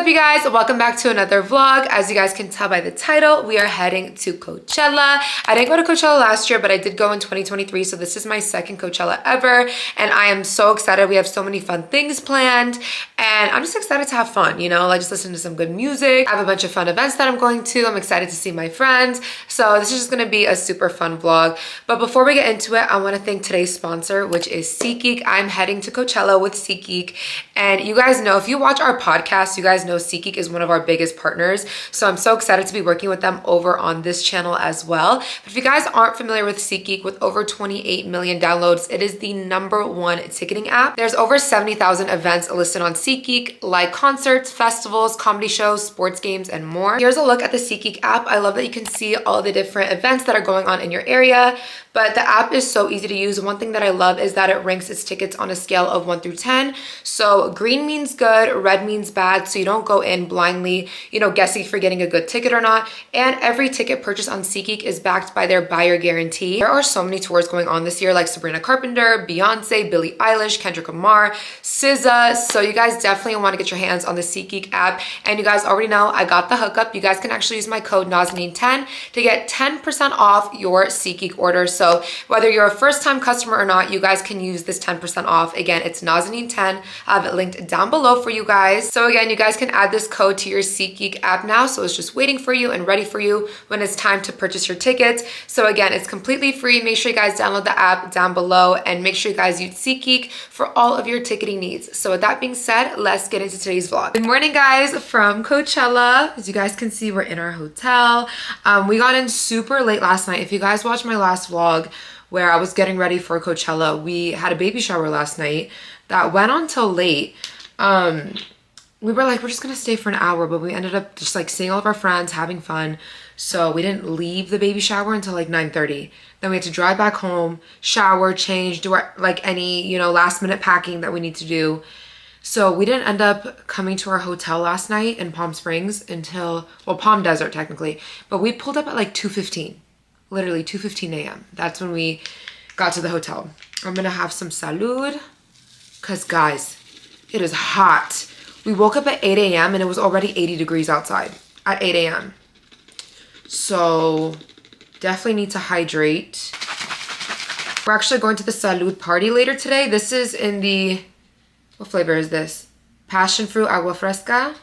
up, you guys? Welcome back to another vlog. As you guys can tell by the title, we are heading to Coachella. I didn't go to Coachella last year, but I did go in 2023, so this is my second Coachella ever, and I am so excited. We have so many fun things planned, and I'm just excited to have fun, you know, like just listen to some good music. I have a bunch of fun events that I'm going to. I'm excited to see my friends, so this is just gonna be a super fun vlog. But before we get into it, I want to thank today's sponsor, which is SeatGeek. I'm heading to Coachella with SeatGeek, and you guys know, if you watch our podcast, you guys know SeatGeek is one of our biggest partners, so I'm so excited to be working with them over on this channel as well. But if you guys aren't familiar with SeatGeek, with over 28 million downloads, it is the #1 ticketing app. There's over 70,000 events listed on SeatGeek, like concerts, festivals, comedy shows, sports games, and more. Here's a look at the SeatGeek app. I love that you can see all the different events that are going on in your area, but the app is so easy to use. One thing that I love is that it ranks its tickets on a scale of 1 through 10. So green means good, red means bad, so you don't go in blindly, you know, guessing if you're getting a good ticket or not. And every ticket purchased on SeatGeek is backed by their buyer guarantee. There are so many tours going on this year, like Sabrina Carpenter, Beyonce, Billie Eilish, Kendrick Lamar, SZA. So you guys definitely want to get your hands on the SeatGeek app. And you guys already know I got the hookup. You guys can actually use my code Nazanin10 to get 10% off your SeatGeek order. So whether you're a first-time customer or not, you guys can use this 10% off. Again, it's Nazanin10. I have it linked down below for you guys. So again, you guys can add this code to your SeatGeek app now, so it's just waiting for you and ready for you when it's time to purchase your tickets. So again, it's completely free. Make sure you guys download the app down below, and make sure you guys use SeatGeek for all of your ticketing needs. So with that being said, let's get into today's vlog. Good morning, guys, from Coachella. As you guys can see, we're in our hotel. We got in super late last night. If you guys watched my last vlog where I was getting ready for Coachella, we had a baby shower last night that went on till late. We were like, we're just gonna stay for an hour, but we ended up just like seeing all of our friends, having fun. So we didn't leave the baby shower until like 9:30. Then we had to drive back home, shower, change, do our, like any, you know, last minute packing that we need to do. So we didn't end up coming to our hotel last night in Palm Springs until, well, Palm Desert technically, but we pulled up at like 2:15, literally 2:15 a.m. That's when we got to the hotel. I'm gonna have some salud, cause guys, it is hot. We woke up at 8 a.m. and it was already 80 degrees outside at 8 a.m. So definitely need to hydrate. We're actually going to the salud party later today. This is in the, what flavor is this? Passion fruit agua fresca.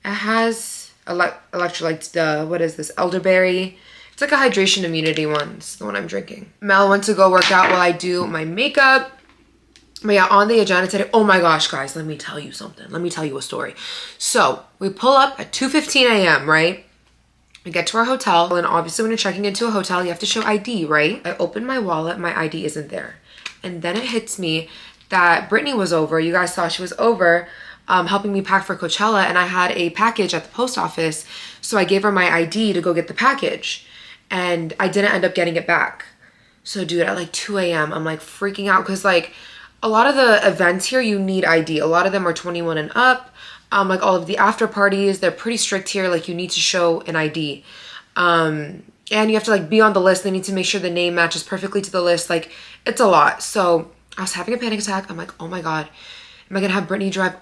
It has electrolytes, what is this? Elderberry. It's like a hydration immunity one. It's the one I'm drinking. Mel went to go work out while I do my makeup. But yeah, on the agenda today, oh my gosh, guys, let me tell you something. Let me tell you a story. So we pull up at 2:15 a.m., right? We get to our hotel, and obviously when you're checking into a hotel, you have to show ID, right? I open my wallet, my ID isn't there. And then it hits me that Brittany was over. You guys saw she was over helping me pack for Coachella, and I had a package at the post office. So I gave her my ID to go get the package, and I didn't end up getting it back. So dude, at like 2 a.m., I'm like freaking out, because like, a lot of the events here, you need ID. A lot of them are 21 and up. Like all of the after parties, they're pretty strict here. Like you need to show an ID. And you have to like be on the list. They need to make sure the name matches perfectly to the list. Like it's a lot. So I was having a panic attack. I'm like, oh my God, am I gonna have Brittany drive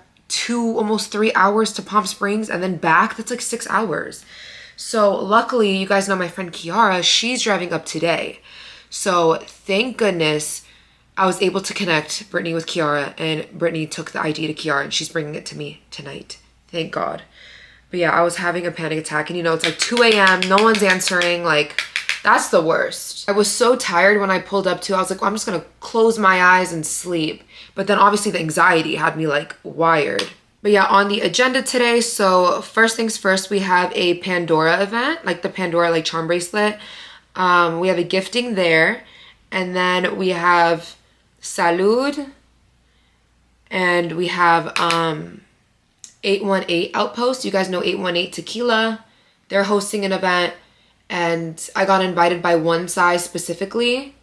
almost 3 hours to Palm Springs and then back? That's like 6 hours. So luckily, you guys know my friend Kiara, she's driving up today. So thank goodness I was able to connect Brittany with Kiara, and Brittany took the ID to Kiara, and she's bringing it to me tonight. Thank God. But yeah, I was having a panic attack, and you know, it's like 2 a.m., no one's answering. Like, that's the worst. I was so tired when I pulled up too. I was like, well, I'm just gonna close my eyes and sleep. But then obviously the anxiety had me like wired. But yeah, on the agenda today, so first things first, we have a Pandora event, like the Pandora like charm bracelet. We have a gifting there, and then we have salud, and we have 818 Outpost. You guys know 818 Tequila. They're hosting an event, and I got invited by One Size specifically.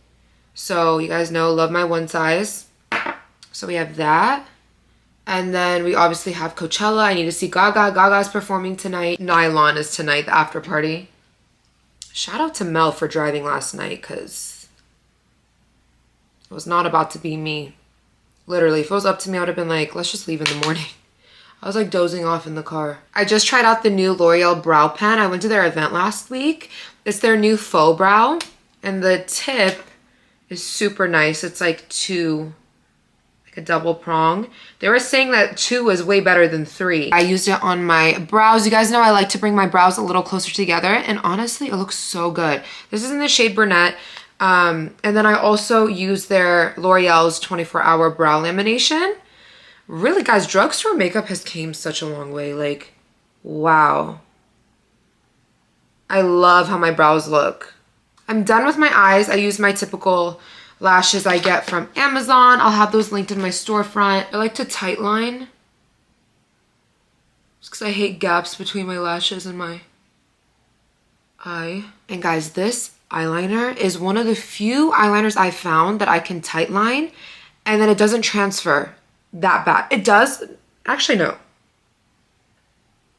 So you guys know, love my One Size. So we have that. And then we obviously have Coachella. I need to see Gaga. Gaga's performing tonight. Nylon is tonight, the after party. Shout out to Mel for driving last night, because it was not about to be me. Literally, if it was up to me, I would have been like, let's just leave in the morning. I was like dozing off in the car. I just tried out the new L'Oreal brow pen. I went to their event last week. It's their new faux brow, and the tip is super nice. It's like a double prong. They were saying that 2 is way better than 3. I used it on my brows. You guys know I like to bring my brows a little closer together, and honestly, it looks so good. This is in the shade Brunette. And then I also use their L'Oreal's 24-hour brow lamination. Really, guys, drugstore makeup has came such a long way. Like, wow. I love how my brows look. I'm done with my eyes. I use my typical lashes I get from Amazon. I'll have those linked in my storefront. I like to tight line just because I hate gaps between my lashes and my eye. And guys, this eyeliner is one of the few eyeliners I found that I can tight line and then it doesn't transfer that bad. It does, actually no,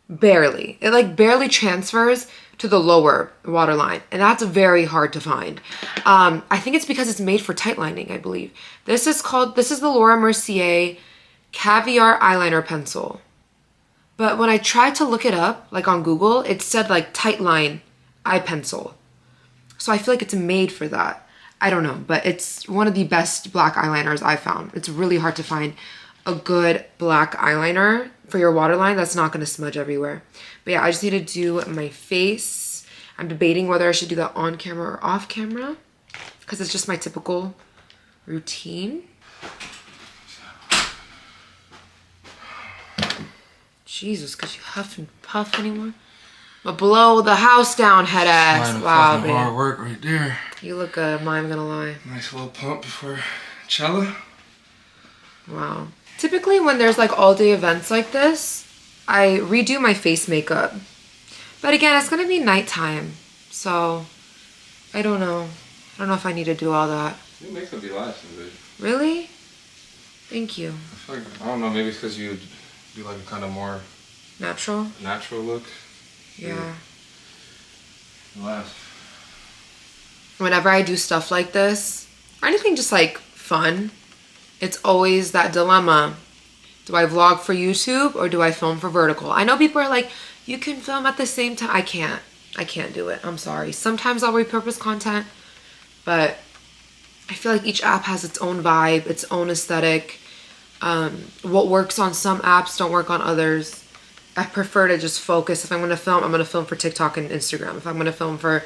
barely. It like barely transfers to the lower waterline, and that's very hard to find. I think it's because it's made for tight lining, I believe. This is the Laura Mercier Caviar Eyeliner Pencil. But when I tried to look it up, like on Google, it said like tight line eye pencil. So I feel like it's made for that. I don't know, but it's one of the best black eyeliners I've found. It's really hard to find a good black eyeliner for your waterline that's not gonna smudge everywhere. But yeah, I just need to do my face. I'm debating whether I should do that on camera or off camera because it's just my typical routine. Jesus, could you huff and puff anymore? But blow the house down, head ass. Wow, man. Hard work right there. You look good, I'm not even gonna lie. Nice little pump before Coachella. Wow. Typically when there's like all day events like this, I redo my face makeup. But again, it's gonna be nighttime. So I don't know. I don't know if I need to do all that. Your makeup be lasting good. Really? Thank you. I feel like, I don't know, maybe it's because you do like a kind of more natural look. Yeah. Last. Whenever I do stuff like this, or anything just like fun, it's always that dilemma. Do I vlog for YouTube or do I film for vertical? I know people are like, you can film at the same time. I can't do it. I'm sorry. Sometimes I'll repurpose content, but I feel like each app has its own vibe, its own aesthetic. What works on some apps don't work on others. I prefer to just focus. If I'm going to film, I'm going to film for TikTok and Instagram. If I'm going to film for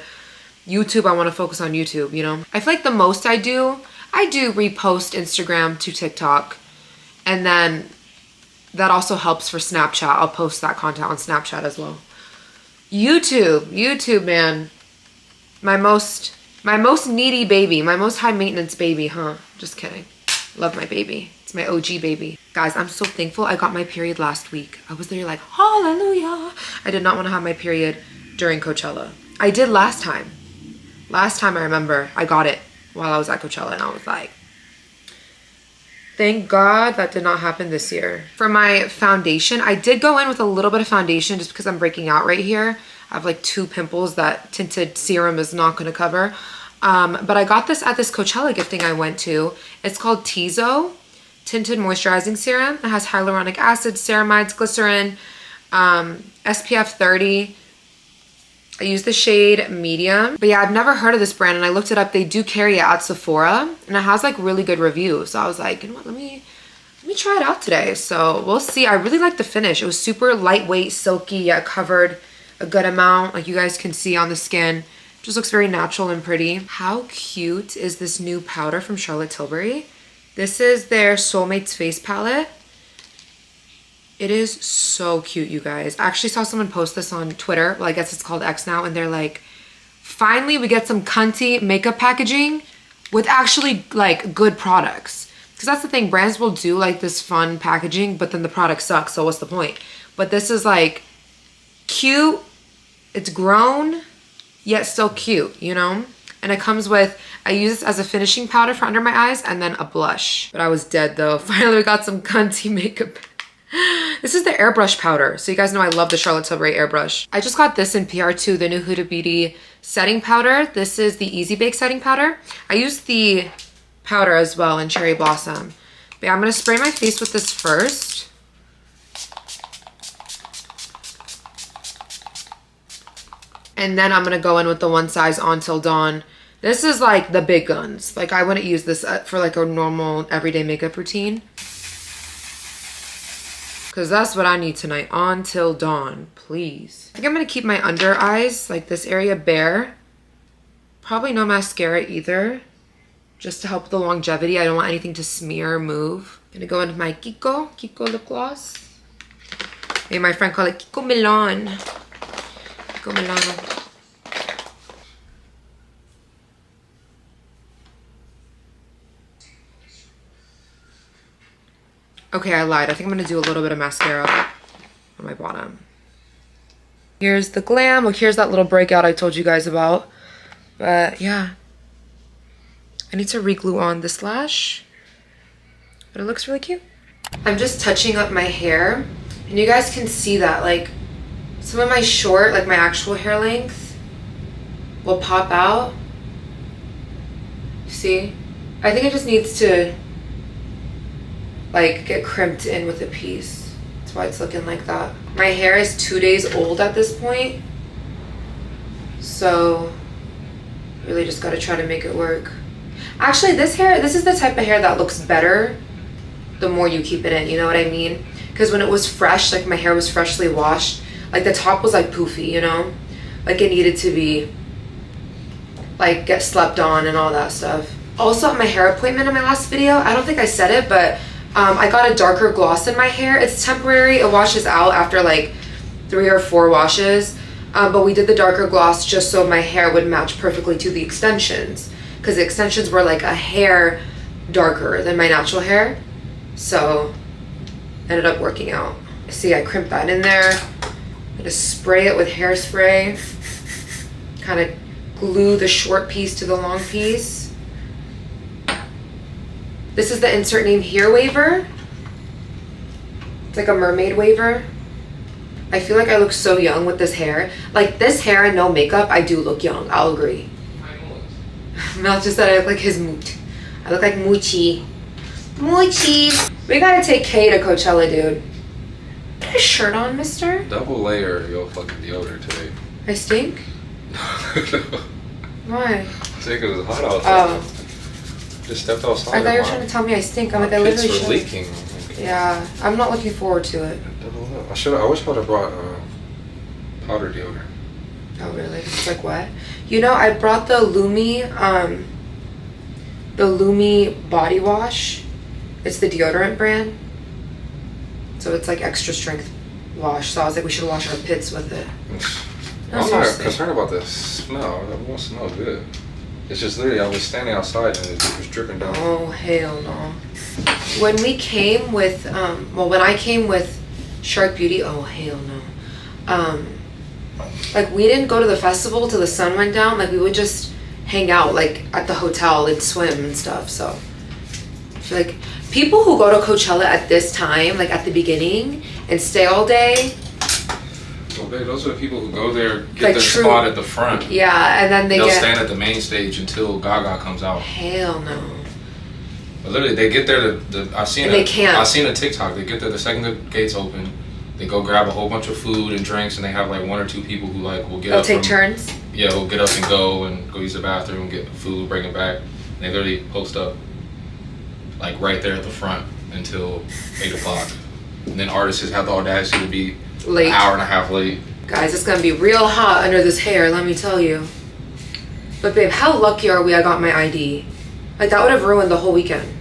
YouTube, I want to focus on YouTube, you know? I feel like the most I do repost Instagram to TikTok, and then that also helps for Snapchat. I'll post that content on Snapchat as well. YouTube, man. My most needy baby, my most high maintenance baby, huh? Just kidding. Love my baby. It's my OG baby. Guys, I'm so thankful I got my period last week. I was there like, hallelujah. I did not want to have my period during Coachella. I did last time. Last time I remember I got it while I was at Coachella, and I was like, thank God that did not happen this year. For my foundation, I did go in with a little bit of foundation just because I'm breaking out right here. I have like 2 pimples that tinted serum is not going to cover. But I got this at this Coachella gifting I went to. It's called Tizo Tinted Moisturizing Serum. It has hyaluronic acid, ceramides, glycerin, SPF 30. I use the shade medium. But yeah, I've never heard of this brand, and I looked it up. They do carry it at Sephora, and it has like really good reviews. So I was like, you know what, let me try it out today. So we'll see. I really like the finish. It was super lightweight, silky, yet covered a good amount, like you guys can see on the skin. Just looks very natural and pretty. How cute is this new powder from Charlotte Tilbury? This is their Soulmates face palette. It is so cute, you guys. I actually saw someone post this on Twitter. Well, I guess it's called X now. And they're like, finally we get some cunty makeup packaging with actually like good products. Because that's the thing, brands will do like this fun packaging, but then the product sucks, so what's the point? But this is like cute, it's grown, yet still cute, you know? And it comes with, I use this as a finishing powder for under my eyes and then a blush. But I was dead though. Finally we got some cunty makeup. This is the airbrush powder. So you guys know I love the Charlotte Tilbury airbrush. I just got this in PR2, the new Huda Beauty setting powder. This is the Easy Bake setting powder. I used the powder as well in Cherry Blossom. But yeah, I'm gonna spray my face with this first. And then I'm gonna go in with the One Size On Till Dawn. This is like the big guns. Like I wouldn't use this for like a normal everyday makeup routine. Cause that's what I need tonight. On Till Dawn, please. I think I'm gonna keep my under eyes, like this area, bare. Probably no mascara either. Just to help the longevity. I don't want anything to smear or move. I'm gonna go into my Kiko lip gloss. Maybe my friend call it Kiko Milan. Kiko Milano. Okay, I lied. I think I'm gonna do a little bit of mascara on my bottom. Here's the glam. Look, here's that little breakout I told you guys about. But yeah. I need to re-glue on this lash. But it looks really cute. I'm just touching up my hair. And you guys can see that, like, some of my short, like my actual hair length will pop out. See? I think it just needs to like get crimped in with a piece. That's why it's looking like that. My hair is 2 days old at this point. So really just gotta try to make it work. Actually, this is the type of hair that looks better the more you keep it in, you know what I mean? Because when it was fresh, like my hair was freshly washed, like the top was like poofy, you know? Like it needed to be, like get slept on and all that stuff. Also at my hair appointment in my last video, I don't think I said it, but I got a darker gloss in my hair. It's temporary, it washes out after like 3 or 4 washes. But we did the darker gloss just so my hair would match perfectly to the extensions. Because the extensions were like a hair darker than my natural hair. So ended up working out. See, I crimped that in there. I'm gonna spray it with hairspray. Kind of glue the short piece to the long piece. This is the insert name here waiver. It's like a mermaid waiver. I feel like I look so young with this hair. Like this hair and no makeup, I do look young, I'll agree. Mel just said I look like his moot. I look like Moochie. Moochie. We gotta take Kay to Coachella, dude. Put a shirt on, mister. Double layer your fucking deodorant today. I stink? Why? I think it was hot outside. Oh. Just stepped outside. I thought you were trying to tell me I stink. I'm like, I literally should. Leaking. Yeah, I'm not looking forward to it. I wish I would have brought powder deodorant. Oh really? It's like what? You know, I brought the Lumi body wash. It's the deodorant brand. So it's like extra strength wash. So I was like, we should wash our pits with it. I'm not concerned about the smell. It won't smell good. It's just literally, I was standing outside and it was dripping down. Oh, hell no. When we came with, when I came with Shark Beauty, oh, hell no. Like, we didn't go to the festival till the sun went down. Like, we would just hang out, like, at the hotel and swim and stuff, so. I feel like people who go to Coachella at this time, like, at the beginning, and stay all day. Well, babe, those are the people who go there, get like their spot at the front. Yeah, and then they'll stand at the main stage until Gaga comes out. Hell no. But literally, they get there. I've seen a TikTok. They get there. The second the gates open, they go grab a whole bunch of food and drinks, and they have like 1 or 2 people who like will get up. They'll take turns. Yeah, will get up and go use the bathroom, get food, bring it back. And they literally post up, like right there at the front until 8 o'clock. And then artists have the audacity to be late. An hour and a half late. Guys, it's gonna be real hot under this hair, let me tell you. But babe, how lucky are we I got my ID? Like that would have ruined the whole weekend.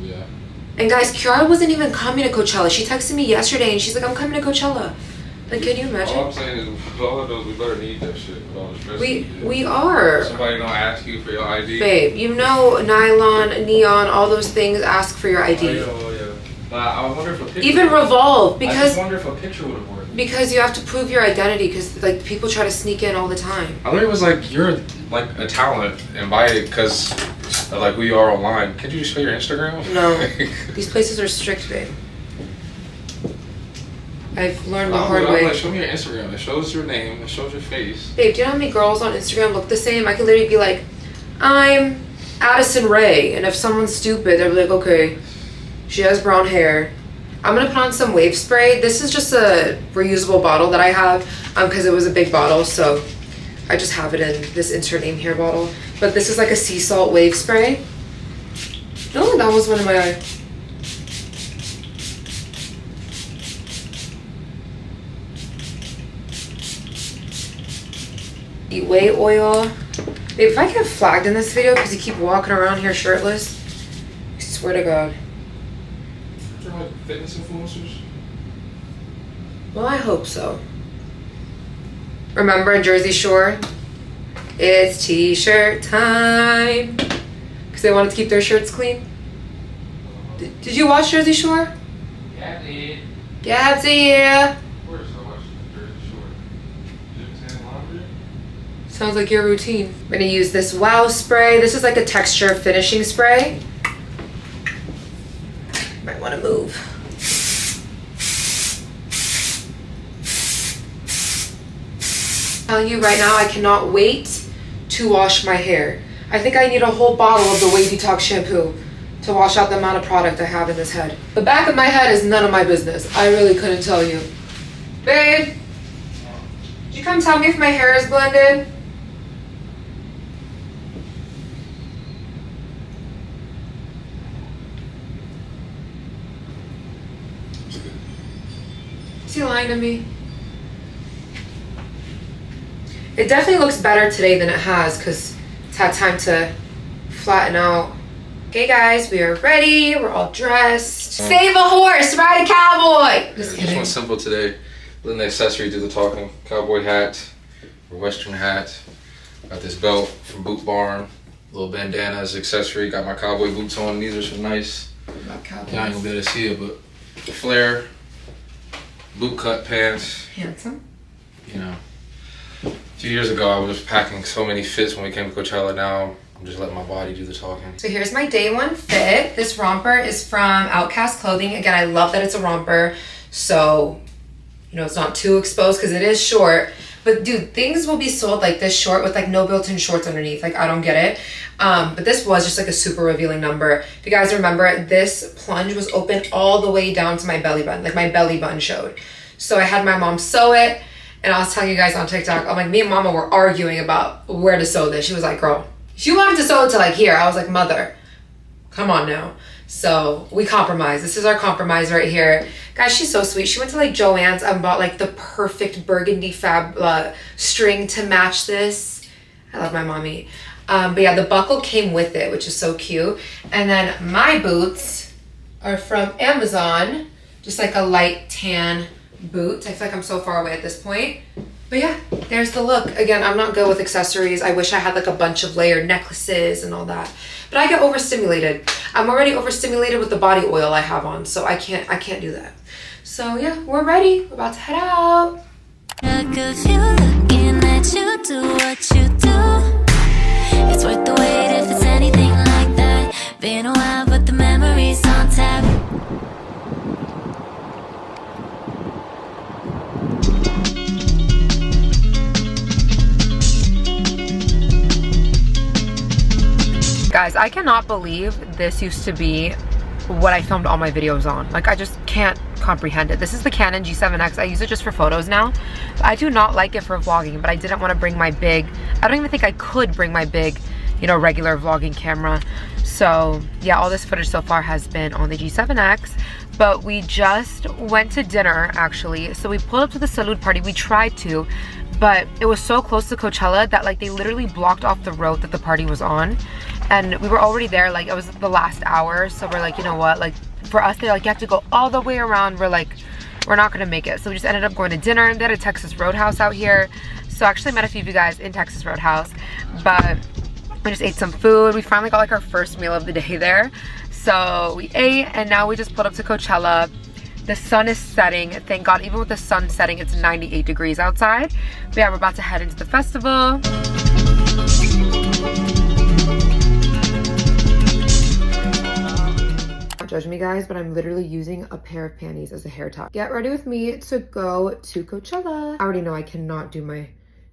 Yeah. And guys, Kiara wasn't even coming to Coachella. She texted me yesterday and she's like, I'm coming to Coachella. Like, can you imagine? All I'm saying is, all of those, we better need that shit with all the stress. We are. Somebody gonna ask you for your ID. Babe, you know nylon, neon, all those things ask for your ID. Oh, yeah. But I wonder if a picture. Even Revolve, because. I just wonder if a picture would have worked. Because you have to prove your identity, because like people try to sneak in all the time. I literally was like, you're like a talent, invited because of like who you are online. Could you just show your Instagram? No, these places are strict, babe. I've learned the hard way. Like, show me your Instagram. It shows your name. It shows your face. Babe, do you know how many girls on Instagram look the same? I could literally be like, I'm Addison Rae, and if someone's stupid, they'll be like, okay, she has brown hair. I'm gonna put on some wave spray. This is just a reusable bottle that I have because it was a big bottle, so I just have it in this insert name hair bottle. But this is like a sea salt wave spray. Oh, that was one in my eye. Whey oil. Babe, if I get flagged in this video because you keep walking around here shirtless, I swear to God. They're like fitness influencers. Well, I hope so. Remember in Jersey Shore? It's t-shirt time. Because they wanted to keep their shirts clean. Did you watch Jersey Shore? Yeah, I did. Yeah. Of course I watched Jersey Shore. Did you laundry? Sounds like your routine. I'm gonna use this Wow spray. This is like a texture finishing spray. Might wanna move. I'm telling you right now, I cannot wait to wash my hair. I think I need a whole bottle of the Wavy Talk shampoo to wash out the amount of product I have in this head. The back of my head is none of my business. I really couldn't tell you. Babe, did you come tell me if my hair is blended? Is he lying to me? It definitely looks better today than it has because it's had time to flatten out. Okay guys, we are ready. We're all dressed. Save a horse, ride a cowboy. Just Just one simple today. Letting the accessory do the talking. Cowboy hat, or western hat. Got this belt from Boot Barn. Little bandana as accessory. Got my cowboy boots on. These are some nice. Not cowboys. Y'all ain't gonna be able to see it, but flare, boot cut pants. Handsome. You know, a few years ago I was packing so many fits when we came to Coachella. Now I'm just letting my body do the talking. So here's my day one fit. This romper is from Outcast Clothing. Again, I love that it's a romper. So, you know, it's not too exposed because it is short. But dude, things will be sold like this short with like no built-in shorts underneath. Like, I don't get it. But this was just like a super revealing number. If you guys remember, this plunge was open all the way down to my belly button. Like my belly button showed. So I had my mom sew it. And I was telling you guys on TikTok, I'm like, me and mama were arguing about where to sew this. She was like, girl, she wanted to sew it to like here. I was like, mother, come on now. So we compromised. This is our compromise right here. Guys, she's so sweet. She went to like Joann's and bought like the perfect burgundy fab string to match this. I love my mommy. But yeah, the buckle came with it, which is so cute. And then my boots are from Amazon. Just like a light tan boot. I feel like I'm so far away at this point. But yeah, there's the look. Again, I'm not good with accessories. I wish I had like a bunch of layered necklaces and all that. But I get overstimulated. I'm already overstimulated with the body oil I have on, so I can't do that. So yeah, we're ready. We're about to head out. Look of you looking at you do what you do. It's worth the wait if it's anything like that. Been a while, but the memories on tap. Guys, I cannot believe this used to be what I filmed all my videos on. Like, I just can't comprehend it. This is the Canon G7X. I use it just for photos now. I do not like it for vlogging, but I didn't want to bring my big, I don't even think I could bring my big, you know, regular vlogging camera. So yeah, all this footage so far has been on the G7X, but we just went to dinner actually. So we pulled up to the salute party. We tried to, but it was so close to Coachella that like they literally blocked off the road that the party was on. And we were already there, like it was the last hour. So we're like, you know what, like for us, they're like, you have to go all the way around. We're like, we're not gonna make it. So we just ended up going to dinner. They had a Texas Roadhouse out here. So I actually met a few of you guys in Texas Roadhouse, but we just ate some food. We finally got like our first meal of the day there. So we ate and now we just pulled up to Coachella. The sun is setting, thank God. Even with the sun setting, it's 98 degrees outside. But yeah, we're about to head into the festival. Don't judge me guys, but I'm literally using a pair of panties as a hair tie. Get ready with me to go to Coachella. I already know I cannot do my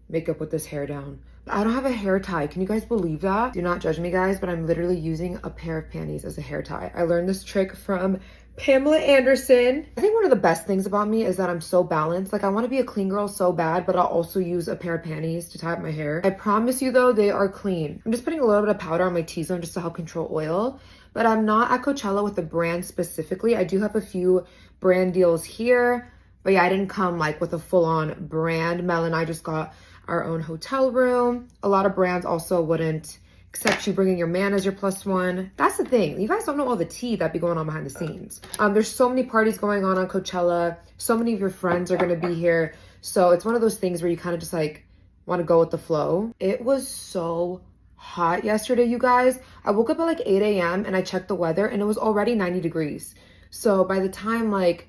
makeup with this hair down. I don't have a hair tie. Can you guys believe that? Do not judge me guys, but I'm literally using a pair of panties as a hair tie. I learned this trick from Pamela Anderson. I think one of the best things about me is that I'm so balanced. Like, I want to be a clean girl so bad, but I'll also use a pair of panties to tie up my hair. I promise you though, they are clean. I'm just putting a little bit of powder on my T-zone just to help control oil. But I'm not at Coachella with the brand specifically. I do have a few brand deals here. But yeah, I didn't come like with a full-on brand. Mel and I just got our own hotel room. A lot of brands also wouldn't accept you bringing your man as your plus one. That's the thing. You guys don't know all the tea that be going on behind the scenes. There's so many parties going on Coachella. So many of your friends are going to be here. So it's one of those things where you kind of just like want to go with the flow. It was so hot yesterday, you guys. I woke up at like 8 a.m. and I checked the weather and it was already 90 degrees. So by the time like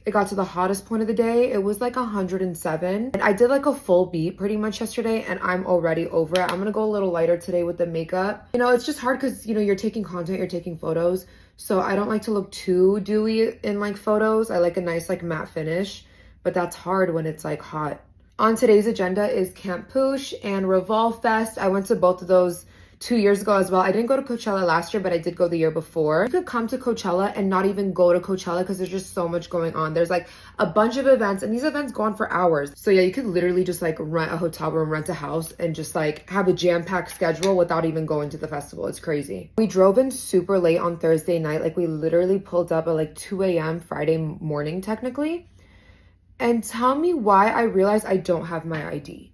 it got to the hottest point of the day, it was like 107. And I did like a full beat pretty much yesterday and I'm already over it. I'm gonna go a little lighter today with the makeup. You know, it's just hard because, you know, you're taking content, you're taking photos. So I don't like to look too dewy in like photos. I like a nice like matte finish, but that's hard when it's like hot. On today's agenda is Camp Poosh and Revolve Fest. I went to both of those 2 years ago as well. I didn't go to Coachella last year, but I did go the year before. You could come to Coachella and not even go to Coachella because there's just so much going on. There's like a bunch of events and these events go on for hours. So yeah, you could literally just like rent a hotel room, rent a house and just like have a jam-packed schedule without even going to the festival. It's crazy. We drove in super late on Thursday night. Like we literally pulled up at like 2 a.m. Friday morning technically. And tell me why I realized I don't have my ID.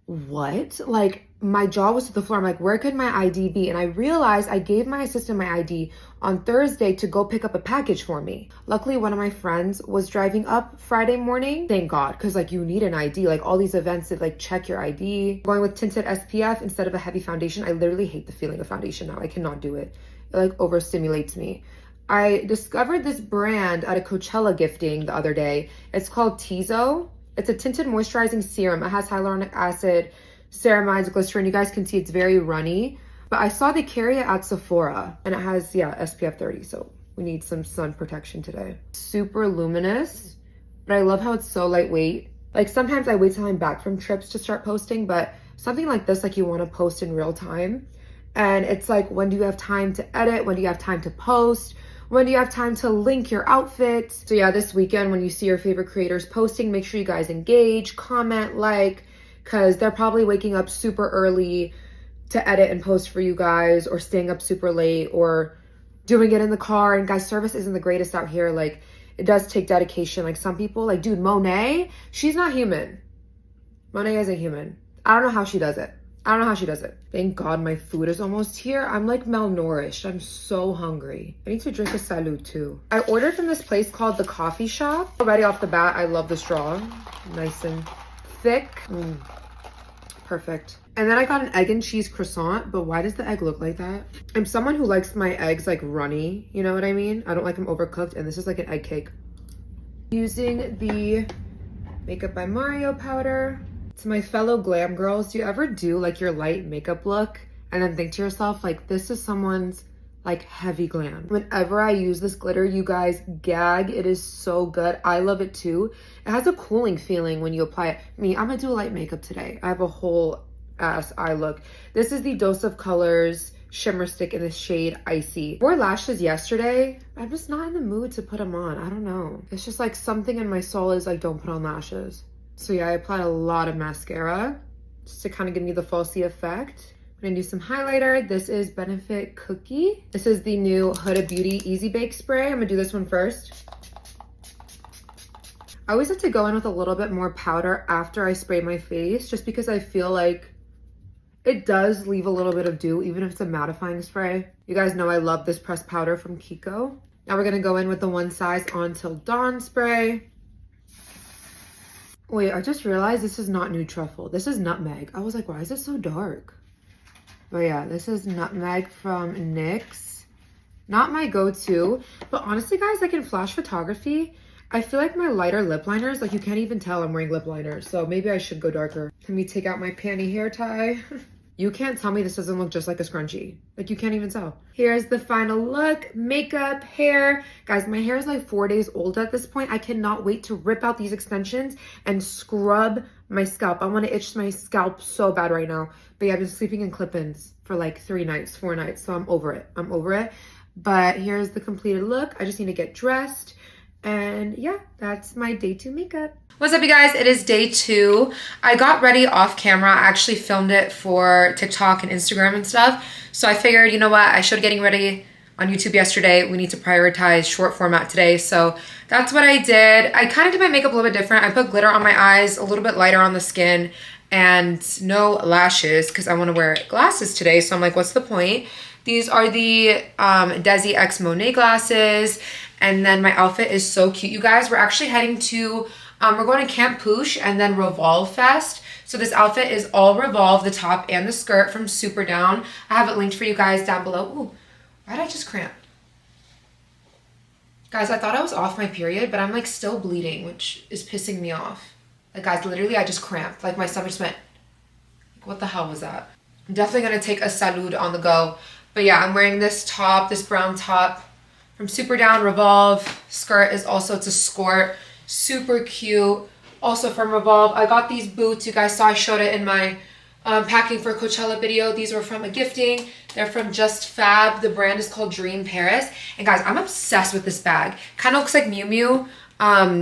What? Like, my jaw was to the floor. I'm like, where could my ID be? And I realized I gave my assistant my ID on Thursday to go pick up a package for me. Luckily, one of my friends was driving up Friday morning. Thank God, because like you need an ID. Like all these events that like check your ID. Going with tinted SPF instead of a heavy foundation. I literally hate the feeling of foundation now. I cannot do it. It like overstimulates me. I discovered this brand at a Coachella gifting the other day. It's called Tizo. It's a tinted moisturizing serum. It has hyaluronic acid, ceramides, glycerin. You guys can see it's very runny. But I saw they carry it at Sephora. And it has, yeah, SPF 30. So we need some sun protection today. Super luminous. But I love how it's so lightweight. Like sometimes I wait till I'm back from trips to start posting. But something like this, like you want to post in real time. And it's like, when do you have time to edit? When do you have time to post? When do you have time to link your outfit? So yeah, this weekend when you see your favorite creators posting, make sure you guys engage, comment, like, because they're probably waking up super early to edit and post for you guys, or staying up super late, or doing it in the car. And guys, service isn't the greatest out here. Like, it does take dedication. Like some people, like dude, Monet, she's not human. Monet isn't human. I don't know how she does it. I don't know how she does it. Thank God my food is almost here. I'm like malnourished. I'm so hungry. I need to drink a salud too. I ordered from this place called The Coffee Shop. Already off the bat, I love the straw. Nice and thick. Perfect. And then I got an egg and cheese croissant, but why does the egg look like that? I'm someone who likes my eggs like runny, you know what I mean? I don't like them overcooked, and this is like an egg cake. Using the Makeup by Mario powder. To my fellow glam girls, do you ever do like your light makeup look and then think to yourself like, this is someone's like heavy glam? Whenever I use this glitter, you guys gag. It is so good. I love it too. It has a cooling feeling when you apply it. I'm gonna do a light makeup today. I have a whole ass eye look. This is the Dose of Colors shimmer stick in the shade Icy. Wore lashes yesterday. I'm just not in the mood to put them on. I don't know. It's just like something in my soul is like, don't put on lashes. So yeah, I applied a lot of mascara just to kind of give me the falsy effect. I'm gonna do some highlighter. This is Benefit Cookie. This is the new Huda Beauty Easy Bake Spray. I'm gonna do this one first. I always have to go in with a little bit more powder after I spray my face, just because I feel like it does leave a little bit of dew, even if it's a mattifying spray. You guys know I love this pressed powder from Kiko. Now we're gonna go in with the One Size On Till Dawn spray. Wait, I just realized this is not nude truffle. This is nutmeg. I was like, why is it so dark? But yeah, this is nutmeg from NYX. Not my go-to, but honestly, guys, like in flash photography, I feel like my lighter lip liners, like you can't even tell I'm wearing lip liners. So maybe I should go darker. Let me take out my panty hair tie. You can't tell me this doesn't look just like a scrunchie. Like you can't even tell. Here's the final look, makeup, hair. Guys, my hair is like 4 days old at this point. I cannot wait to rip out these extensions and scrub my scalp. I want to itch my scalp so bad right now. But yeah, I've been sleeping in clip-ins for like 3 nights, 4 nights. So I'm over it. I'm over it. But here's the completed look. I just need to get dressed. And yeah, that's my day 2 makeup. What's up, you guys? It is day 2. I got ready off camera. I actually filmed it for TikTok and Instagram and stuff. So I figured, you know what? I showed getting ready on YouTube yesterday. We need to prioritize short format today. So that's what I did. I kind of did my makeup a little bit different. I put glitter on my eyes, a little bit lighter on the skin, and no lashes because I want to wear glasses today. So I'm like, what's the point? These are the Desi X Monet glasses. And then my outfit is so cute, you guys. We're actually heading to, we're going to Camp Poosh and then Revolve Fest. So this outfit is all Revolve, the top and the skirt from Super Down. I have it linked for you guys down below. Ooh, why did I just cramp? Guys, I thought I was off my period, but I'm like still bleeding, which is pissing me off. Like guys, literally I just cramped. Like my stomach just went, what the hell was that? I'm definitely gonna take a salud on the go. But yeah, I'm wearing this top, this brown top from Super Down. Revolve. Skirt is also, it's a skirt. Super cute. Also from Revolve. I got these boots. You guys saw I showed it in my packing for Coachella video. These were from a gifting. They're from Just Fab. The brand is called Dream Paris. And guys, I'm obsessed with this bag. Kind of looks like Miu Miu.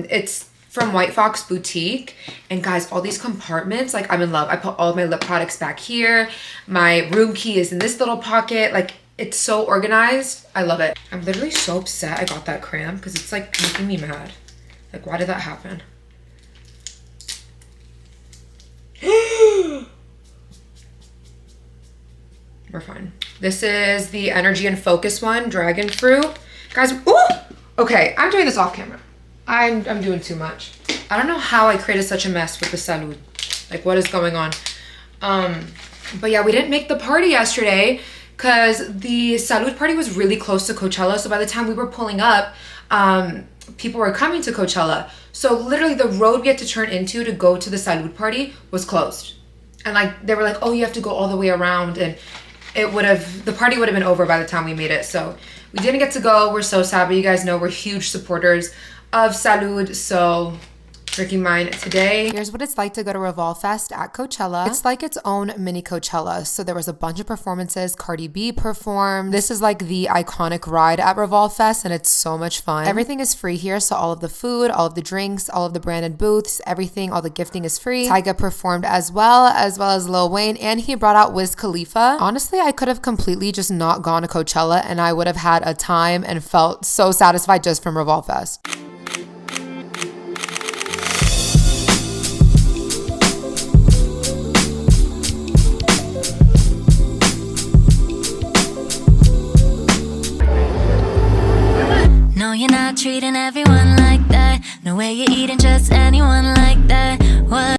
It's from White Fox Boutique. And guys, all these compartments, like I'm in love. I put all of my lip products back here. My room key is in this little pocket. Like it's so organized. I love it. I'm literally so upset I got that cramp because it's like making me mad. Like why did that happen? We're fine. This is the Energy and Focus one, Dragon Fruit. Guys, ooh! Okay, I'm doing this off camera. I'm doing too much. I don't know how I created such a mess with the salud. Like what is going on? But yeah, we didn't make the party yesterday because the salud party was really close to Coachella. So by the time we were pulling up, people were coming to Coachella. So literally the road we had to turn into to go to the salud party was closed. And like, they were like, oh, you have to go all the way around. And the party would have been over by the time we made it. So we didn't get to go. We're so sad, but you guys know we're huge supporters of salud. So drinking mine today. Here's what it's like to go to Revolve Fest at Coachella. It's like its own mini Coachella. So there was a bunch of performances. Cardi B performed. This is like the iconic ride at Revolve Fest and it's so much fun. Everything is free here. So all of the food, all of the drinks, all of the branded booths, everything, all the gifting is free. Tyga performed as well as Lil Wayne, and he brought out Wiz Khalifa. Honestly, I could have completely just not gone to Coachella and I would have had a time and felt so satisfied just from Revolve Fest. No, you're not treating everyone like that. No way you're eating just anyone like that. What?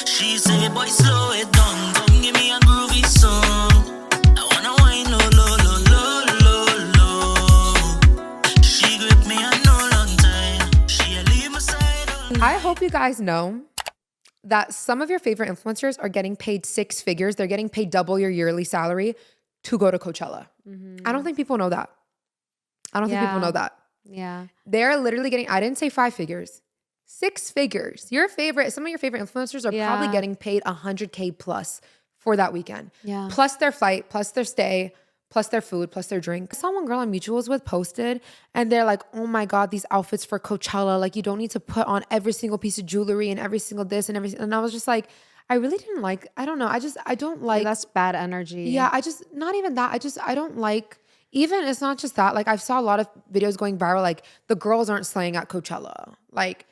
She said, boy, slow it down, come give me a groovy song. I wanna wine low, low, low, low, low, low. She grip me a no long time. She leave my side. I hope you guys know that some of your favorite influencers are getting paid 6 figures. They're getting paid double your yearly salary to go to Coachella. I don't think people know that. I don't think people know that. Yeah. They're literally getting, I didn't say 5 figures. 6 figures. Some of your favorite influencers are probably getting paid $100K plus for that weekend. Yeah. Plus their flight, plus their stay, plus their food, plus their drink. I saw one girl on Mutuals with posted and they're like, oh my God, these outfits for Coachella. Like you don't need to put on every single piece of jewelry and every single this and everything. And I was just like, I really didn't like, I don't know. I don't like. Yeah, that's bad energy. Yeah. Not even that. I don't like, even it's not just that. Like I saw a lot of videos going viral. Like the girls aren't slaying at Coachella. Like,